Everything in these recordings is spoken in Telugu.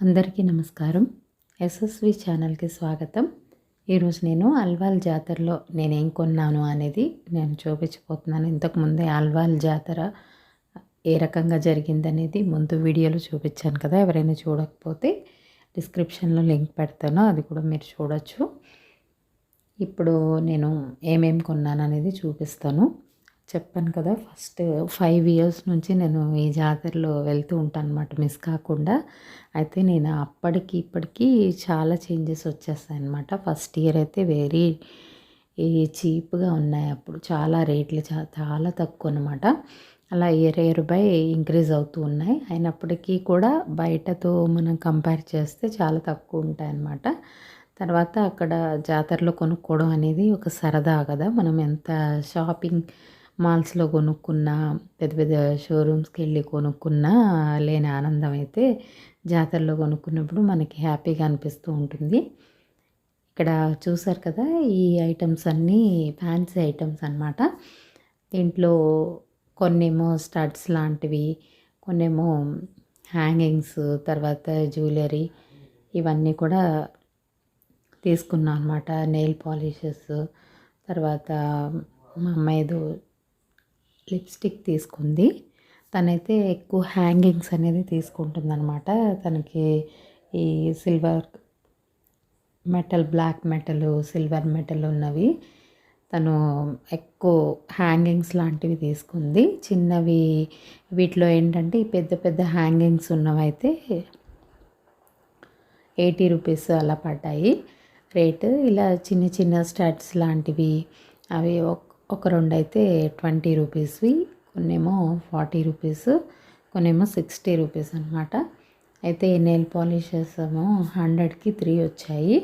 అందరికీ నమస్కారం. ఎస్ఎస్వి ఛానల్కి స్వాగతం. ఈరోజు నేను అల్వాల్ జాతరలో నేనేం కొన్నాను అనేది నేను చూపించబోతున్నాను. ఇంతకుముందే అల్వాల్ జాతర ఏ రకంగా జరిగిందనేది ముందు వీడియోలో చూపించాను కదా. ఎవరైనా చూడకపోతే డిస్క్రిప్షన్లో లింక్ పెడతాను, అది కూడా మీరు చూడొచ్చు. ఇప్పుడు నేను ఏమేమి కొన్నాను అనేది చూపిస్తాను. చెప్పాను కదా, ఫస్ట్ 5 ఇయర్స్ నుంచి నేను ఈ జాతరలో వెళ్తూ ఉంటాను అనమాట, మిస్ కాకుండా. అయితే నేను అప్పటికి ఇప్పటికి చాలా చేంజెస్ వచ్చేస్తాయి అనమాట. ఫస్ట్ ఇయర్ అయితే వెరీ చీప్గా ఉన్నాయి, అప్పుడు చాలా రేట్లు చాలా తక్కువ అనమాట. అలా ఇయర్ బై ఇంక్రీజ్ అవుతూ ఉన్నాయి. అయినప్పటికీ కూడా బయటతో మనం కంపేర్ చేస్తే చాలా తక్కువ ఉంటాయి అన్నమాట. తర్వాత అక్కడ జాతరలో కొనుక్కోవడం అనేది ఒక సరదా కదా. మనం ఎంత షాపింగ్ మాల్స్లో కొనుక్కున్నా, పెద్ద పెద్ద షోరూమ్స్కి వెళ్ళి కొనుక్కున్నా లేని ఆనందం అయితే జాతరలో కొనుక్కున్నప్పుడు మనకి హ్యాపీగా అనిపిస్తూ ఉంటుంది. ఇక్కడ చూసారు కదా, ఈ ఐటమ్స్ అన్నీ ఫ్యాన్సీ ఐటమ్స్ అన్నమాట. దీంట్లో కొన్నేమో స్టడ్స్ లాంటివి, కొన్నేమో హ్యాంగింగ్స్, తర్వాత జ్యువెలరీ, ఇవన్నీ కూడా తీసుకున్నాను అనమాట. నెయిల్ పాలిషెస్, తర్వాత మా అమ్మాయిదో లిప్స్టిక్ తీసుకుంది. తనైతే ఎక్కువ హ్యాంగింగ్స్ అనేది తీసుకుంటుందన్నమాట. తనకి ఈ silver metal, black metal, silver metal ఉన్నవి తను ఎక్కువ హ్యాంగింగ్స్ లాంటివి తీసుకుంది. చిన్నవి వీటిలో ఏంటంటే ఈ పెద్ద పెద్ద హ్యాంగింగ్స్ ఉన్నవైతే 80 రూపీస్ అలా పడ్డాయి రేటు. ఇలా చిన్న చిన్న స్టడ్స్ లాంటివి అవి ఒక రెండు అయితే 20 రూపీస్వి, కొన్నేమో 40 రూపీస్, కొన్నేమో 60 రూపీస్ అనమాట. అయితే ఈ నెయిల్ పాలిషెస్ ఏమో 100కి 3 వచ్చాయి.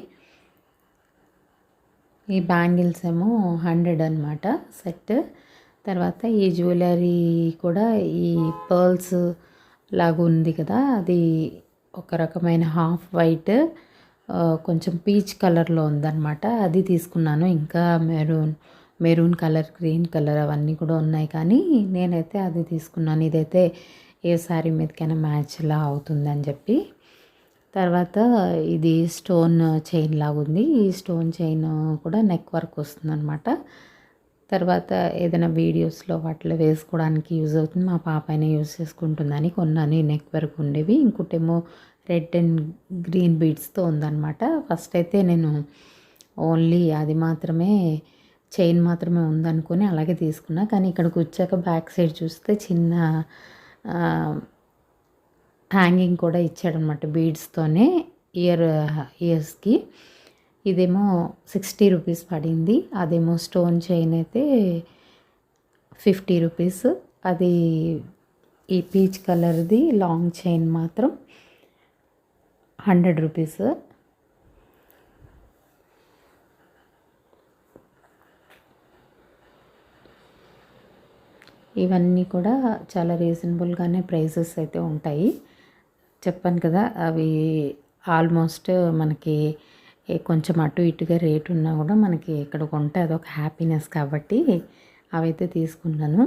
ఈ బ్యాంగిల్స్ ఏమో 100 అనమాట సెట్. తర్వాత ఈ జ్యువెలరీ కూడా ఈ పర్ల్స్ లాగా ఉంది కదా, అది ఒక రకమైన హాఫ్ వైట్, కొంచెం పీచ్ కలర్లో ఉందన్నమాట. అది తీసుకున్నాను. ఇంకా మెరూన్ కలర్, గ్రీన్ కలర్ అవన్నీ కూడా ఉన్నాయి, కానీ నేనైతే అది తీసుకున్నాను. ఇదైతే ఏ శారీ మీదకైనా మ్యాచ్లా అవుతుందని చెప్పి. తర్వాత ఇది స్టోన్ చైన్ లాగా ఉంది. ఈ స్టోన్ చైన్ కూడా నెక్ వర్క్ వస్తుందన్నమాట. తర్వాత ఏదైనా వీడియోస్లో వాటిలో వేసుకోవడానికి యూజ్ అవుతుంది, మా పాప అయినా యూజ్ చేసుకుంటుందని కొన్నాను. ఈ నెక్ వర్క్ ఉండేవి. ఇంకోటేమో రెడ్ అండ్ గ్రీన్ బీడ్స్తో ఉందన్నమాట. ఫస్ట్ అయితే నేను ఓన్లీ అది మాత్రమే, చైన్ మాత్రమే ఉందనుకొని అలాగే తీసుకున్నా. కానీ ఇక్కడికి వచ్చాక బ్యాక్ సైడ్ చూస్తే చిన్న హ్యాంగింగ్ కూడా ఇచ్చాడనమాట బీడ్స్తోనే ఇయర్స్కి. ఇదేమో 60 రూపీస్ పడింది. అదేమో స్టోన్ చైన్ అయితే 50 రూపీస్. అది ఈ పీచ్ కలర్ది లాంగ్ చైన్ మాత్రం 100 రూపీస్. ఇవన్నీ కూడా చాలా రీజనబుల్గానే ప్రైసెస్ అయితే ఉంటాయి. చెప్పాను కదా, అవి ఆల్మోస్ట్ మనకి కొంచెం అటు ఇటుగా రేటు ఉన్నా కూడా మనకి ఇక్కడ కొంటే అదొక హ్యాపీనెస్ కాబట్టి అవైతే తీసుకున్నాను.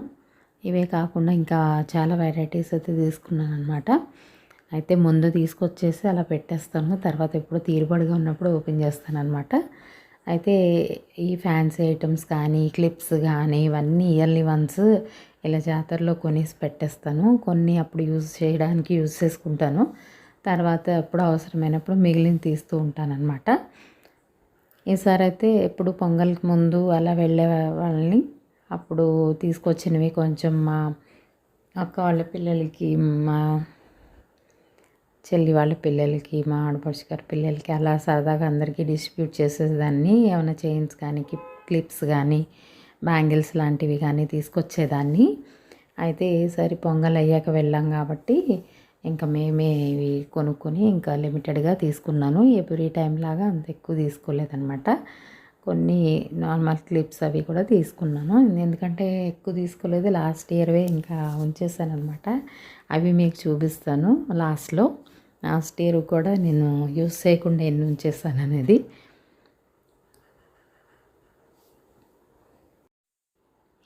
ఇవే కాకుండా ఇంకా చాలా వెరైటీస్ అయితే తీసుకున్నాను అనమాట. అయితే ముందు తీసుకొచ్చేసి అలా పెట్టేస్తాను, తర్వాత ఎప్పుడు తీరుబడిగా ఉన్నప్పుడు ఓపెన్ చేస్తాను అనమాట. అయితే ఈ ఫ్యాన్సీ ఐటమ్స్ కానీ, క్లిప్స్ కానీ, ఇవన్నీ ఇయర్లీ వన్స్ ఇలా జాతరలో కొనేసి పెట్టేస్తాను. కొన్ని అప్పుడు యూజ్ చేయడానికి యూజ్ చేసుకుంటాను, తర్వాత ఎప్పుడు అవసరమైనప్పుడు మిగిలిన తీస్తూ ఉంటానన్నమాట. ఈసారి అయితే ఎప్పుడు పొంగల్కి ముందు అలా వెళ్ళే వాళ్ళని అప్పుడు తీసుకొచ్చినవి కొంచెం మా అక్క వాళ్ళ పిల్లలకి, మా చెల్లి వాళ్ళ పిల్లలకి, మా ఆడపడుచు గారి పిల్లలకి అలా సరదాగా అందరికీ డిస్ట్రిబ్యూట్ చేసేదాన్ని. ఏమైనా చైన్స్ కానీ, క్లిప్స్ కానీ, బ్యాంగిల్స్ లాంటివి కానీ తీసుకొచ్చేదాన్ని. అయితే ఈసారి పొంగల్ అయ్యాక వెళ్ళాం కాబట్టి ఇంకా మేమే ఇవి కొనుక్కొని ఇంకా లిమిటెడ్గా తీసుకున్నాను. ఎవ్రీ టైం లాగా అంత ఎక్కువ తీసుకోలేదన్నమాట. కొన్ని నార్మల్ క్లిప్స్ అవి కూడా తీసుకున్నాను. ఎందుకంటే ఎక్కువ తీసుకోలేదు, లాస్ట్ ఇయర్వే ఇంకా ఉంచేసాను అనమాట. అవి మీకు చూపిస్తాను లాస్ట్లో. లాస్ట్ ఇయర్ కూడా నేను యూస్ చేయకుండా ఎన్ని ఉంచేసాను అనేది.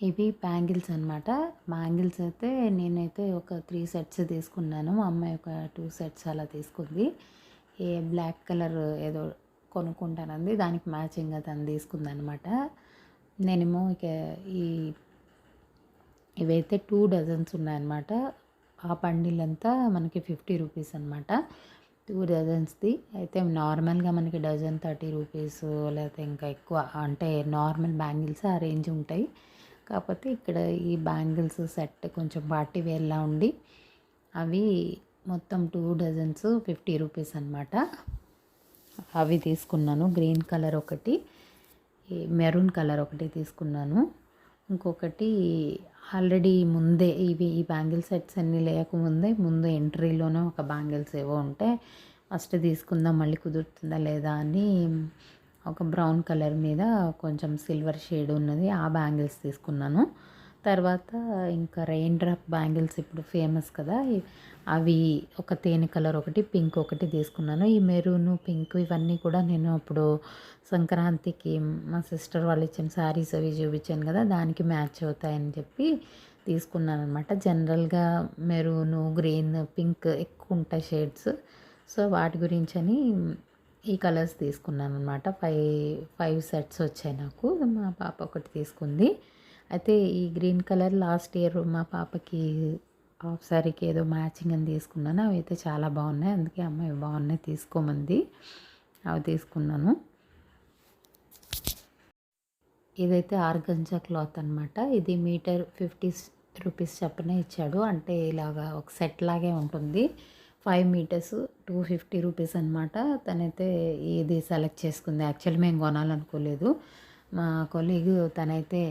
ఇవి బ్యాంగిల్స్ అనమాట. బ్యాంగిల్స్ అయితే నేనైతే ఒక 3 సెట్స్ తీసుకున్నాను. మా అమ్మాయి ఒక 2 సెట్స్ అలా తీసుకుంది. బ్లాక్ కలర్ ఏదో కొనుక్కుంటానంది. దానికి మ్యాచింగ్‌గా తను తీసుకుందనమాట. నేనేమో ఈ ఇవైతే 2 డజన్స్ ఉన్నాయన్నమాట. ఆ బండిల్ అంతా మనకి 50 రూపీస్ అనమాట. 2 డజన్స్‌ది అయితే నార్మల్‌గా మనకి డజన్ 30 రూపీస్ లేకపోతే ఇంకా ఎక్కువ అంటే నార్మల్ బ్యాంగిల్స్ ఆ రేంజ్ ఉంటాయి. కాకపోతే ఇక్కడ ఈ బ్యాంగిల్స్ సెట్ కొంచెం పార్టీ వేర్‌లా ఉండి అవి మొత్తం 2 డజన్స్ 50 రూపీస్ అనమాట. అవి తీసుకున్నాను. గ్రీన్ కలర్ ఒకటి, మెరూన్ కలర్ ఒకటి తీసుకున్నాను. ఇంకొకటి ఆల్రెడీ ముందే ఈ బ్యాంగిల్ సెట్స్ అన్నీ లేకముందే ముందు ఎంట్రీలోనే ఒక బ్యాంగిల్స్ ఏవో ఉంటే ఫస్ట్ తీసుకుందాం మళ్ళీ కుదురుతుందా లేదా అని ఒక బ్రౌన్ కలర్ మీద కొంచెం సిల్వర్ షేడ్ ఉన్నది ఆ బ్యాంగిల్స్ తీసుకున్నాను. తర్వాత ఇంకా రెయిన్ డ్రాప్ బ్యాంగిల్స్ ఇప్పుడు ఫేమస్ కదా, అవి ఒక తేనె కలర్ ఒకటి, పింక్ ఒకటి తీసుకున్నాను. ఈ మెరూను, పింక్ ఇవన్నీ కూడా నేను అప్పుడు సంక్రాంతికి మా సిస్టర్ వాళ్ళు ఇచ్చిన శారీస్ అవి చూపించాను కదా, దానికి మ్యాచ్ అవుతాయని చెప్పి తీసుకున్నాను అనమాట. జనరల్గా మెరూను, గ్రీన్, పింక్ ఎక్కువ ఉంటాయి షేడ్స్. సో వాటి గురించని ఈ కలర్స్ తీసుకున్నాను అనమాట. 5 సెట్స్ వచ్చాయి నాకు. మా పాప ఒకటి తీసుకుంది. అయితే ఈ గ్రీన్ కలర్ లాస్ట్ ఇయర్ మా పాపకి హాఫ్ సారీకి ఏదో మ్యాచింగ్ అని తీసుకున్నాను. అవి అయితే చాలా బాగున్నాయి. అందుకే అమ్మాయి బాగున్నాయి తీసుకోమంది, అవి తీసుకున్నాను. ఇదైతే ఆర్గంజా క్లాత్ అనమాట. ఇది మీటర్ 50 రూపీస్ చొప్పున ఇచ్చాడు. అంటే ఇలాగా ఒక సెట్ లాగే ఉంటుంది. 5 మీటర్స్ 250 రూపీస్ అనమాట. తనైతే ఇది సెలెక్ట్ చేసుకుంది. యాక్చువల్లీ మేము కొనాలనుకోలేదు. మా కొలీగ్ తనైతే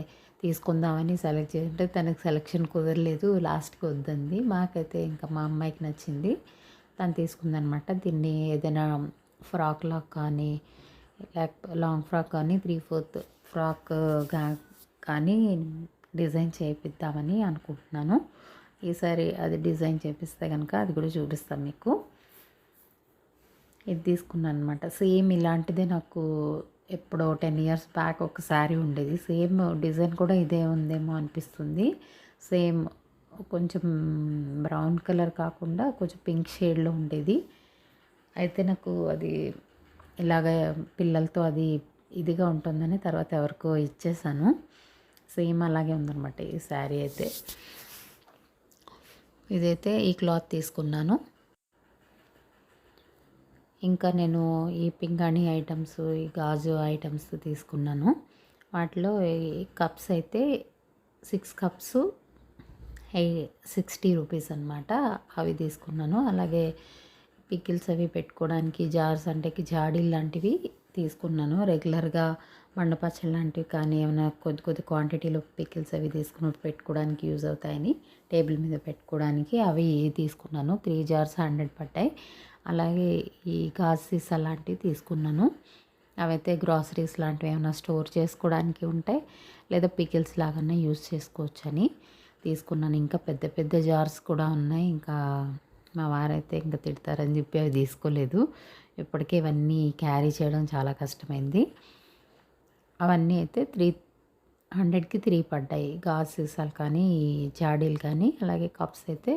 తీసుకుందామని సెలెక్ట్ చేస్తుంటే తనకి సెలెక్షన్ కుదరలేదు. లాస్ట్కి వద్దంది. మాకైతే ఇంకా మా అమ్మాయికి నచ్చింది, తను తీసుకుందనమాట. దీన్ని ఏదైనా ఫ్రాక్లా కానీ లేకపోతే లాంగ్ ఫ్రాక్ కానీ 3/4 ఫ్రాక్ కానీ డిజైన్ చేయిద్దామని అనుకుంటున్నాను. ఈసారి అది డిజైన్ చేపిస్తే కనుక అది కూడా చూపిస్తాను మీకు. ఇది తీసుకున్నాను అనమాట. సేమ్ ఇలాంటిదే నాకు ఎప్పుడో 10 ఇయర్స్ బ్యాక్ ఒక శారీ ఉండేది. సేమ్ డిజైన్ కూడా ఇదే ఉందేమో అనిపిస్తుంది. సేమ్ కొంచెం బ్రౌన్ కలర్ కాకుండా కొంచెం పింక్ షేడ్లో ఉండేది. అయితే నాకు అది ఇలాగ పిల్లలతో అది ఇదిగా ఉంటుందని తర్వాత ఎవరికో ఇచ్చేసాను. సేమ్ అలాగే ఉందన్నమాట ఈ శారీ అయితే. ఇదైతే ఈ క్లాత్ తీసుకున్నాను. ఇంకా నేను ఈ పింగాణి ఐటమ్స్, ఈ గాజు ఐటమ్స్ తీసుకున్నాను. వాటిలో ఈ కప్స్ అయితే 6 కప్స్ 60 రూపీస్ అనమాట. అవి తీసుకున్నాను. అలాగే పికిల్స్ అవి పెట్టుకోవడానికి జార్స్ అంటే జాడీలు లాంటివి తీసుకున్నాను. రెగ్యులర్గా మండపచ్చలు లాంటివి కానీ ఏమైనా కొద్ది క్వాంటిటీలో పికిల్స్ అవి తీసుకుని పెట్టుకోవడానికి యూజ్ అవుతాయని టేబుల్ మీద పెట్టుకోవడానికి అవి తీసుకున్నాను. 3 జార్స్ 100 పడ్డాయి. అలాగే ఈ గాజు సీసా లాంటివి తీసుకున్నాను. అవైతే గ్రాసరీస్ లాంటివి ఏమైనా స్టోర్ చేసుకోవడానికి ఉంటాయి, లేదా పికిల్స్ లాగానే యూజ్ చేసుకోవచ్చు అని తీసుకున్నాను. ఇంకా పెద్ద పెద్ద జార్స్ కూడా ఉన్నాయి. ఇంకా మా వారైతే ఇంకా తిడతారని చెప్పి అవి తీసుకోలేదు. ఇప్పటికే ఇవన్నీ క్యారీ చేయడం చాలా కష్టమైంది. అవన్నీ అయితే 300కి 3 పడ్డాయి. గాజు సీసాలు కానీ జాడీలు కానీ. అలాగే కప్స్ అయితే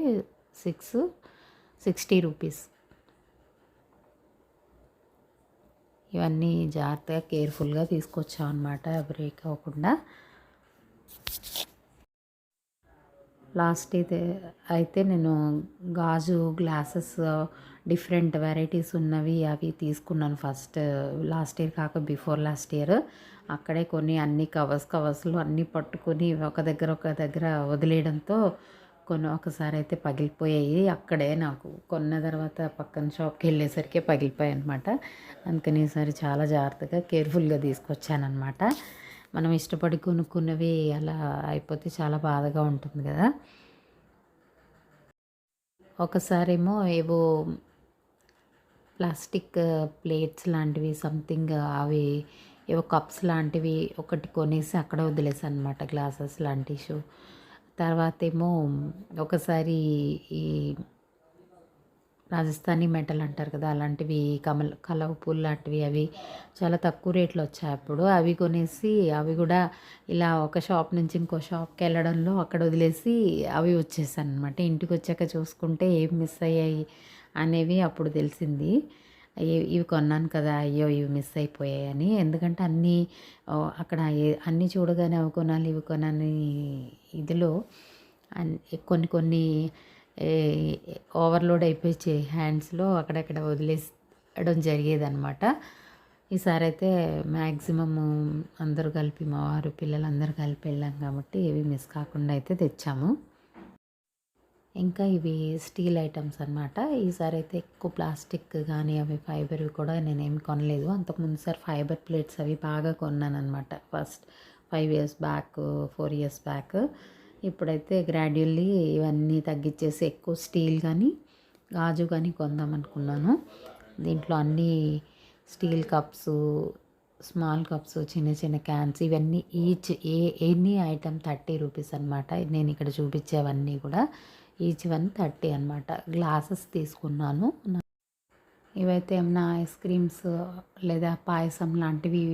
60 రూపీస్. ఇవన్నీ జాగ్రత్తగా కేర్ఫుల్గా తీసుకొచ్చాం అనమాట, బ్రేక్ అవ్వకుండా. లాస్ట్ అయితే నేను గాజు గ్లాసెస్ డిఫరెంట్ వెరైటీస్ ఉన్నవి అవి తీసుకున్నాను ఫస్ట్. లాస్ట్ ఇయర్ కాక బిఫోర్ లాస్ట్ ఇయర్ అక్కడే కొన్ని అన్ని కవర్స్లో అన్నీ పట్టుకొని ఒక దగ్గర వదిలేయడంతో ఒకసారి అయితే పగిలిపోయాయి. అక్కడే నాకు కొన్న తర్వాత పక్కన షాప్కి వెళ్ళేసరికి పగిలిపోయాయి అనమాట. అందుకని ఈసారి చాలా జాగ్రత్తగా కేర్ఫుల్గా తీసుకొచ్చానమాట. మనం ఇష్టపడి కొనుక్కున్నవి అలా అయిపోతే చాలా బాధగా ఉంటుంది కదా. ఒకసారేమో ఏవో ప్లాస్టిక్ ప్లేట్స్ లాంటివి సంథింగ్ అవి ఏవో కప్స్ లాంటివి ఒకటి కొనేసి అక్కడ వదిలేసాను అనమాట, గ్లాసెస్ లాంటి షూ. తర్వాత ఏమో ఒకసారి ఈ రాజస్థానీ మెటల్ అంటారు కదా, అలాంటివి కలవ పూలు లాంటివి అవి చాలా తక్కువ రేట్లో వచ్చాయి అప్పుడు. అవి కొనేసి అవి కూడా ఇలా ఒక షాప్ నుంచి ఇంకో షాప్కి వెళ్ళడంలో అక్కడ వదిలేసి అవి వచ్చేసాను అనమాట. ఇంటికి వచ్చాక చూసుకుంటే ఏం మిస్ అయ్యాయి అనేవి అప్పుడు తెలిసింది. ఇవి కొన్నాను కదా, అయ్యో ఇవి మిస్ అయిపోయాయని. ఎందుకంటే అక్కడ అన్నీ చూడగానే అవి కొనాలి ఇవి కొనాలి ఇదిలో కొన్ని కొన్ని ఓవర్లోడ్ అయిపోయి హ్యాండ్స్లో అక్కడక్కడ వదిలేయడం జరిగేదనమాట. ఈసారి అయితే మ్యాక్సిమము అందరూ కలిపి మా వారు పిల్లలందరూ కలిపి వెళ్ళాం కాబట్టి ఏవి మిస్ కాకుండా అయితే తెచ్చాము. ఇంకా ఇవి స్టీల్ ఐటమ్స్ అనమాట. ఈసారి అయితే ఎక్కువ ప్లాస్టిక్ కానీ అవి ఫైబర్వి కూడా నేనేమి కొనలేదు. అంతకుముందు సార్ ఫైబర్ ప్లేట్స్ అవి బాగా కొన్నాను అనమాట. First 5 years back 4 years back. ఇప్పుడైతే గ్రాడ్యువల్లీ ఇవన్నీ తగ్గించేసి ఎక్కువ స్టీల్ కానీ గాజు కానీ కొందాం అనుకున్నాను. దీంట్లో అన్నీ స్టీల్ కప్స్, స్మాల్ కప్స్, చిన్న చిన్న క్యాన్స్ ఇవన్నీ ఎనీ ఐటమ్ 30 రూపీస్ అనమాట. నేను ఇక్కడ చూపించేవన్నీ కూడా ఈచ్ వన్ 30 అనమాట. గ్లాసెస్ తీసుకున్నాను. ఇవైతే ఏమన్నా ఐస్ క్రీమ్స్ లేదా పాయసం లాంటివి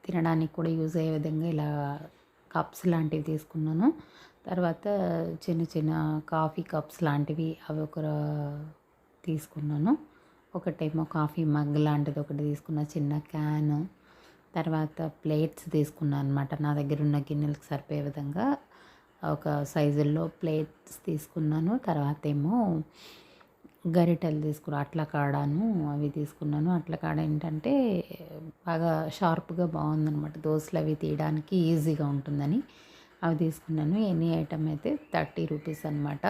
తినడానికి కూడా యూజ్ అయ్యే విధంగా ఇలా కప్స్ లాంటివి తీసుకున్నాను. తర్వాత చిన్న చిన్న కాఫీ కప్స్ లాంటివి అవి తీసుకున్నాను. ఒకటేమో కాఫీ మగ్ లాంటిది ఒకటి తీసుకున్న, చిన్న క్యాను. తర్వాత ప్లేట్స్ తీసుకున్నాను అనమాట. నా దగ్గర ఉన్న గిన్నెలకు సరిపోయే విధంగా ఒక సైజుల్లో ప్లేట్స్ తీసుకున్నాను. తర్వాత ఏమో గరిటెలు తీసుకున్నాను, అట్ల కాడను అవి తీసుకున్నాను. అట్ల కాడ ఏంటంటే బాగా షార్ప్గా బాగుందనమాట, దోశలు అవి తీయడానికి ఈజీగా ఉంటుందని అవి తీసుకున్నాను. ఎనీ ఐటమ్ అయితే 30 రూపీస్ అనమాట.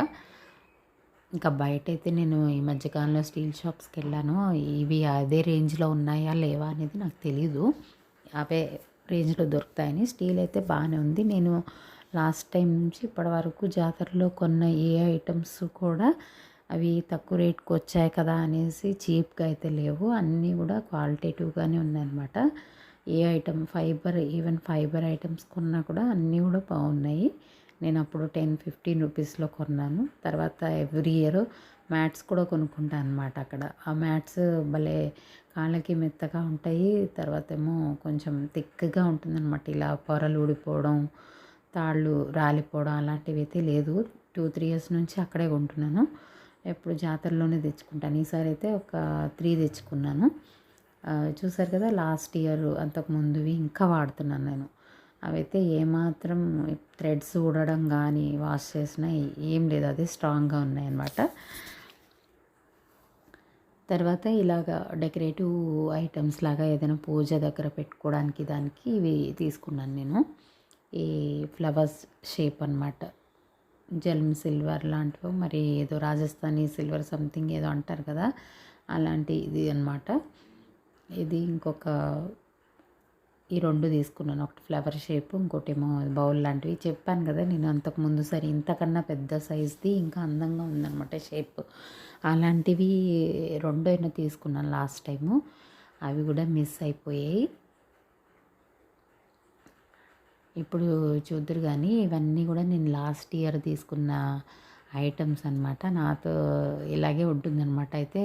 ఇంకా బయట అయితే నేను ఈ మధ్యకాలంలో స్టీల్ షాప్స్కి వెళ్ళాను. ఇవి అదే రేంజ్లో ఉన్నాయా లేవా అనేది నాకు తెలీదు. అవే రేంజ్లో దొరుకుతాయని. స్టీల్ అయితే బాగానే ఉంది. నేను లాస్ట్ టైం నుంచి ఇప్పటి వరకు జాతరలో కొన్న ఏ ఐటమ్స్ కూడా అవి తక్కువ రేట్కి వచ్చాయి కదా అనేసి చీప్గా అయితే లేవు. అన్నీ కూడా క్వాలిటేటివ్గానే ఉన్నాయన్నమాట. ఏ ఐటమ్ ఈవెన్ ఫైబర్ ఐటమ్స్ కొన్నా కూడా అన్నీ కూడా బాగున్నాయి. నేను అప్పుడు 10-15 రూపీస్లో కొన్నాను. తర్వాత ఎవ్రీ ఇయర్ మ్యాట్స్ కూడా కొనుక్కుంటాను అనమాట అక్కడ. ఆ మ్యాట్స్ భలే కాళ్ళకి మెత్తగా ఉంటాయి. తర్వాత ఏమో కొంచెం థిక్గా ఉంటుందన్నమాట. ఇలా పొరలు ఊడిపోవడం, తాళ్ళు రాలిపోవడం అలాంటివి అయితే లేదు. 2-3 years నుంచి అక్కడే కొంటున్నాను. ఎప్పుడు జాతరలోనే తెచ్చుకుంటాను. ఈసారి అయితే ఒక 3 తెచ్చుకున్నాను. చూసారు కదా, లాస్ట్ ఇయర్ అంతకుముందువి ఇంకా వాడుతున్నాను నేను. అవైతే ఏమాత్రం థ్రెడ్స్ ఊడడం కానీ వాష్ చేసినా ఏం లేదు, అదే స్ట్రాంగ్గా ఉన్నాయన్నమాట. తర్వాత ఇలాగ డెకరేటివ్ ఐటమ్స్ లాగా ఏదైనా పూజ దగ్గర పెట్టుకోవడానికి దానికి ఇవి తీసుకున్నాను నేను. ఈ ఫ్లవర్స్ షేప్ అనమాట. జల్మ్ సిల్వర్ లాంటివి, మరి ఏదో రాజస్థానీ సిల్వర్ సంథింగ్ ఏదో అంటారు కదా, అలాంటి ఇది అనమాట. ఇది ఈ 2 తీసుకున్నాను. ఒకటి ఫ్లవర్ షేప్, ఇంకోటేమో బౌల్ లాంటివి. చెప్పాను కదా నేను అంతకుముందు సరే ఇంతకన్నా పెద్ద సైజ్ది ఇంకా అందంగా ఉందన్నమాట షేప్. అలాంటివి 2 అయినా తీసుకున్నాను లాస్ట్ టైము. అవి కూడా మిస్ అయిపోయాయి. ఇప్పుడు చూద్దరు కానీ ఇవన్నీ కూడా నేను లాస్ట్ ఇయర్ తీసుకున్న ఐటమ్స్ అనమాట. నాతో ఇలాగే ఉంటుందన్నమాట. అయితే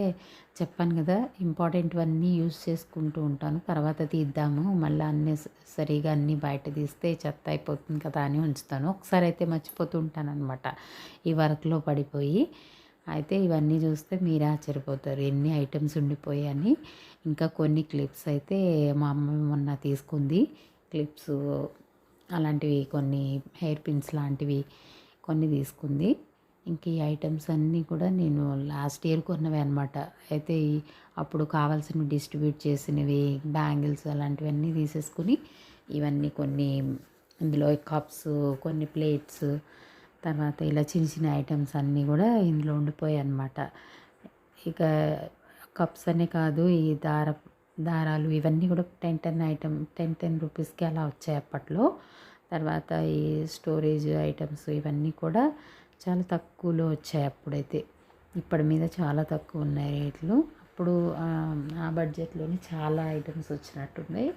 చెప్పాను కదా, ఇంపార్టెంట్వన్నీ యూస్ చేసుకుంటూ ఉంటాను. తర్వాత తీద్దాము, మళ్ళీ సరిగా అన్నీ బయట తీస్తే చెత్త అయిపోతుంది కదా అని ఉంచుతాను. ఒకసారి అయితే మర్చిపోతూ ఉంటాను అనమాట ఈ వర్క్లో పడిపోయి. అయితే ఇవన్నీ చూస్తే మీరే ఆశ్చర్యపోతారు ఎన్ని ఐటమ్స్ ఉండిపోయాయని. ఇంకా కొన్ని క్లిప్స్ అయితే మా అమ్మ మొన్న తీసుకుంది. క్లిప్స్ అలాంటివి కొన్ని, హెయిర్ పిన్స్ లాంటివి కొన్ని తీసుకుంది. ఇంక ఈ ఐటమ్స్ అన్నీ కూడా నేను లాస్ట్ ఇయర్ కొన్నవి అనమాట. అయితే అప్పుడు కావాల్సినవి డిస్ట్రిబ్యూట్ చేసినవి, బ్యాంగిల్స్ అలాంటివన్నీ తీసేసుకుని ఇవన్నీ కొన్ని ఇందులో కప్స్, కొన్ని ప్లేట్స్, తర్వాత ఇలా చిన్న చిన్న ఐటమ్స్ అన్నీ కూడా ఇందులో ఉండిపోయాయి అనమాట. ఇక కప్స్ అనే కాదు, ఈ దారాలు ఇవన్నీ కూడా 10 రూపీస్కి అలా వచ్చాయి అప్పట్లో. తర్వాత ఈ స్టోరేజ్ ఐటమ్స్ ఇవన్నీ కూడా చాలా తక్కువలో వచ్చాయి అప్పుడైతే. ఇప్పటి మీద చాలా తక్కువ ఉన్నాయి రేట్లు. అప్పుడు ఆ బడ్జెట్లోనే చాలా ఐటమ్స్ వచ్చినట్టున్నాయి.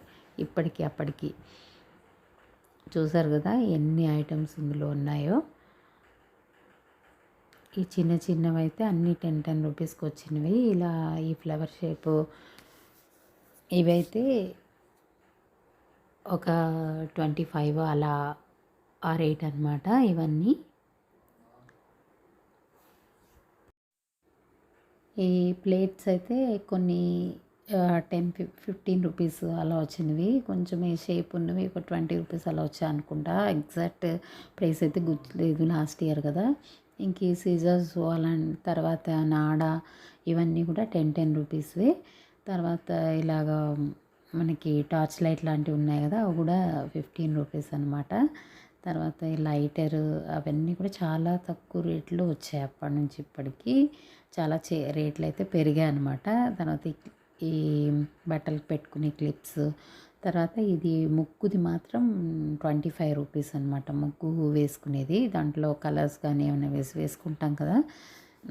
ఇప్పటికి అప్పటికి చూసారు కదా ఎన్ని ఐటమ్స్ ఇందులో ఉన్నాయో. ఈ చిన్న చిన్నవి అయితే అన్నీ 10 రూపీస్కి వచ్చినవి. ఇలా ఈ ఫ్లవర్ షేపు ఇవైతే ఒక 25 అలా ఆ రేట్ అనమాట ఇవన్నీ. ఈ ప్లేట్స్ అయితే కొన్ని 15 రూపీస్ అలా వచ్చినవి. కొంచెం ఈ షేప్ ఉన్నవి ఒక 20 రూపీస్ అలా వచ్చాయి అనుకుంటా. ఎగ్జాక్ట్ ప్రైస్ అయితే గుర్తులేదు, లాస్ట్ ఇయర్ కదా. ఇంక ఈ సీజర్స్ అలా తర్వాత నాడ ఇవన్నీ కూడా 10 రూపీస్వే. తర్వాత ఇలాగా మనకి టార్చ్ లైట్ లాంటివి ఉన్నాయి కదా, అవి కూడా 15 రూపీస్ అనమాట. తర్వాత ఈ లైటర్ అవన్నీ కూడా చాలా తక్కువ రేట్లో వచ్చాయి అప్పటి నుంచి ఇప్పటికి. చాలా రేట్లు అయితే పెరిగాయి అనమాట. తర్వాత ఈ బట్టలకు పెట్టుకునే క్లిప్స్, తర్వాత ఇది ముగ్గుది మాత్రం 25 రూపీస్ అనమాట. ముగ్గు వేసుకునేది, దాంట్లో కలర్స్ కానీ ఏమైనా వేసుకుంటాం కదా.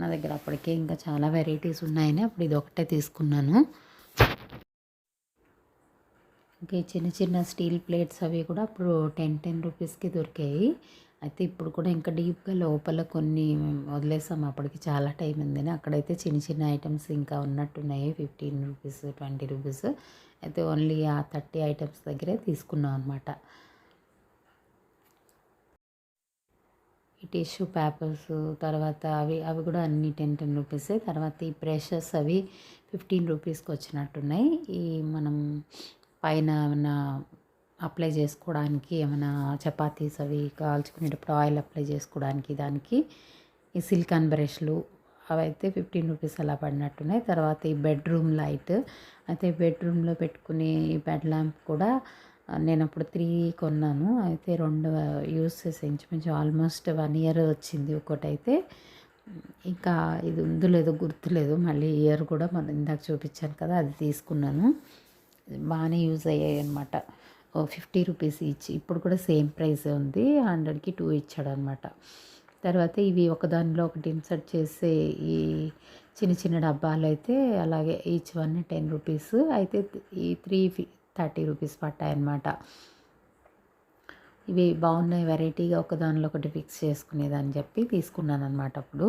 నా దగ్గర అప్పటికే ఇంకా చాలా వెరైటీస్ ఉన్నాయని అప్పుడు ఇది ఒకటే తీసుకున్నాను. ఇంకా చిన్న చిన్న స్టీల్ ప్లేట్స్ అవి కూడా అప్పుడు 10 రూపీస్కి దొరికాయి. అయితే ఇప్పుడు కూడా ఇంకా డీప్గా లోపల కొన్ని వదిలేసాము, అప్పటికి చాలా టైం ఉందని. అక్కడైతే చిన్న చిన్న ఐటమ్స్ ఇంకా ఉన్నట్టున్నాయి, 15 రూపీస్ 20 రూపీస్. అయితే ఓన్లీ ఆ 30 ఐటమ్స్ దగ్గరే తీసుకున్నాం అనమాట. ఈ టిష్యూ పేపర్స్ తర్వాత అవి అవి కూడా అన్నీ 10 రూపీసే. తర్వాత ఈ బ్రషెస్ అవి 15 రూపీస్కి వచ్చినట్టున్నాయి. ఈ మనం పైన ఏమన్నా అప్లై చేసుకోవడానికి, ఏమైనా చపాతీస్ అవి కాల్చుకునేటప్పుడు ఆయిల్ అప్లై చేసుకోవడానికి దానికి ఈ సిలికాన్ బ్రష్లు అవైతే 15 రూపీస్ అలా పడినట్టున్నాయి. తర్వాత ఈ బెడ్రూమ్ లైట్ అయితే బెడ్రూమ్లో పెట్టుకునే ఈ బెడ్ ల్యాంప్ కూడా నేను అప్పుడు 3 కొన్నాను. అయితే 2 యూస్ చేసి ఇంచుమించు ఆల్మోస్ట్ 1 ఇయర్ వచ్చింది ఒకటైతే. ఇంకా ఇది ఉందో లేదో గుర్తులేదు. మళ్ళీ ఇయర్ కూడా మనం ఇందాక చూపించాను కదా, అది తీసుకున్నాను. బాగానే యూజ్ అయ్యాయి అనమాట. 50 రూపీస్ ఈచ్. ఇప్పుడు కూడా సేమ్ ప్రైసే ఉంది, 100కి 2 ఇచ్చాడనమాట. తర్వాత ఇవి ఒకదానిలో ఒకటి ఇన్సర్ట్ చేసే ఈ చిన్న చిన్న డబ్బాలు అయితే అలాగే ఈచ్ వన్ 10 రూపీస్. అయితే ఈ 30 రూపీస్ పట్టాయన్నమాట. ఇవి బాగున్నాయి, వెరైటీగా ఒకదానిలో ఒకటి ఫిక్స్ చేసుకునేదని చెప్పి తీసుకున్నాను అనమాట అప్పుడు.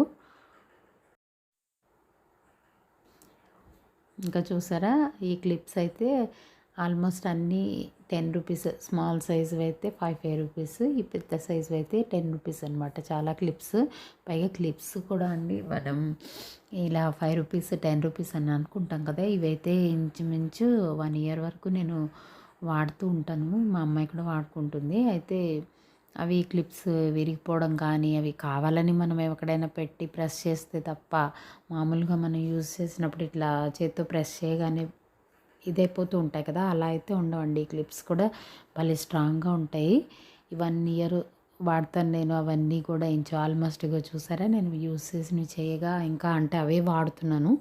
ఇంకా చూసారా ఈ క్లిప్స్ అయితే ఆల్మోస్ట్ అన్నీ 10 రూపీస్. స్మాల్ సైజువి అయితే 5 రూపీస్, ఈ పెద్ద సైజువి అయితే 10 రూపీస్ అనమాట. చాలా క్లిప్స్, పైగా క్లిప్స్ కూడా అండి మనం ఇలా 5 రూపీస్ 10 రూపీస్ అని అనుకుంటాం కదా, ఇవైతే ఇంచుమించు 1 ఇయర్ వరకు నేను వాడుతూ ఉంటాను. మా అమ్మాయి కూడా వాడుకుంటుంది. అయితే అవి క్లిప్స్ విరిగిపోవడం కానీ, అవి కావాలని మనం ఎక్కడైనా పెట్టి ప్రెస్ చేస్తే తప్ప, మామూలుగా మనం యూజ్ చేసినప్పుడు ఇట్లా చేత్తో ప్రెస్ చేయగానే ఇదైపోతూ ఉంటాయి కదా, అలా అయితే ఉండవండి. క్లిప్స్ కూడా భలే స్ట్రాంగ్గా ఉంటాయి. 1 ఇయర్ వాడతాను నేను అవన్నీ కూడా. ఆల్మోస్ట్గా చూసారా నేను యూజ్ చేసినవి చేయగా ఇంకా అంటే అవే వాడుతున్నాను.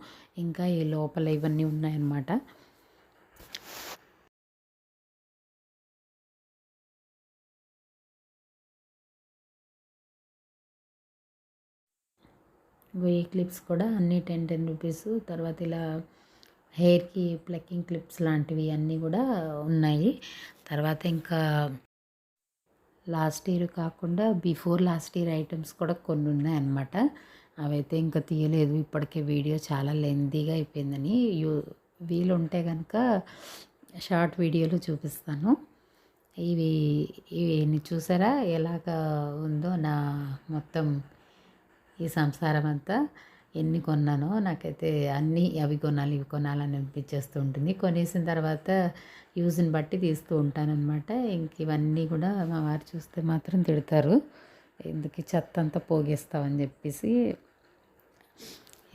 ఇంకా ఈ లోపల ఇవన్నీ ఉన్నాయన్నమాట. ఈ క్లిప్స్ కూడా అన్నీ 10 రూపీస్. తర్వాత ఇలా హెయిర్కి ప్లక్కింగ్ క్లిప్స్ లాంటివి అన్నీ కూడా ఉన్నాయి. తర్వాత ఇంకా లాస్ట్ ఇయర్ కాకుండా బిఫోర్ లాస్ట్ ఇయర్ ఐటమ్స్ కూడా కొన్ని ఉన్నాయన్నమాట. అవైతే ఇంకా తీయలేదు, ఇప్పటికే వీడియో చాలా లెంతీగా అయిపోయిందని. వీలుంటే కనుక షార్ట్ వీడియోలో చూపిస్తాను. ఇవి ఇవి చూసారా ఎలాగా ఉందో నా మొత్తం ఈ సంసారం అంతా. ఎన్ని కొన్నానో నాకైతే అన్నీ అవి కొనాలి ఇవి కొనాలని అనిపించేస్తూ ఉంటుంది. కొనేసిన తర్వాత యూజ్ని బట్టి తీస్తూ ఉంటానన్నమాట. ఇంక ఇవన్నీ కూడా మా వారు చూస్తే మాత్రం తిడతారు, ఎందుకు చెత్త అంతా పోగేస్తామని చెప్పేసి.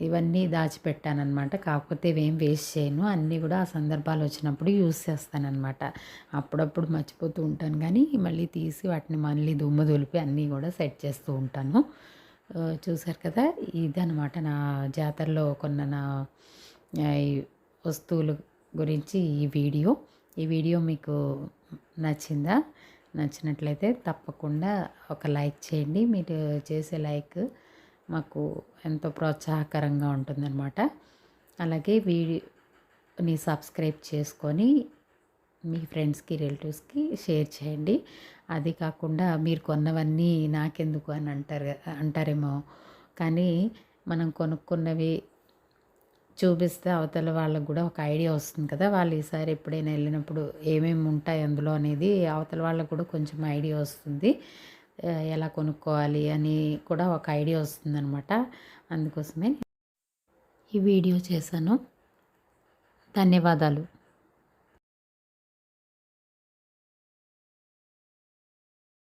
ఇవన్నీ దాచిపెట్టానమాట. కాకపోతే ఇవేం వేస్ట్ చేయను, అన్నీ కూడా ఆ సందర్భాలు వచ్చినప్పుడు యూజ్ చేస్తానన్నమాట. అప్పుడప్పుడు మర్చిపోతూ ఉంటాను కానీ మళ్ళీ తీసి వాటిని మళ్ళీ దుమ్ము దులిపి అన్నీ కూడా సెట్ చేస్తూ ఉంటాను. చూసారు కదా, ఇదనమాట నా జాతరలో కొన్న నా ఈ వస్తువుల గురించి ఈ వీడియో మీకు నచ్చిందా? నచ్చినట్లయితే తప్పకుండా ఒక లైక్ చేయండి. మీరు చేసే లైక్ మాకు ఎంతో ప్రోత్సాహకరంగా ఉంటుందన్నమాట. అలాగే వీడియోని సబ్స్క్రైబ్ చేసుకొని మీ ఫ్రెండ్స్కి రిలేటివ్స్కి షేర్ చేయండి. అది కాకుండా మీరు కొన్నవన్నీ నాకెందుకు అని అంటారేమో కానీ మనం కొనుక్కున్నవి చూపిస్తే అవతల వాళ్ళకు కూడా ఒక ఐడియా వస్తుంది కదా. వాళ్ళు ఈసారి ఎప్పుడైనా వెళ్ళినప్పుడు ఏమేమి ఉంటాయి అందులో అనేది అవతల వాళ్ళకు కూడా కొంచెం ఐడియా వస్తుంది. ఎలా కొనుక్కోవాలి అని కూడా ఒక ఐడియా వస్తుందనమాట. అందుకోసమే ఈ వీడియో చేశాను. ధన్యవాదాలు.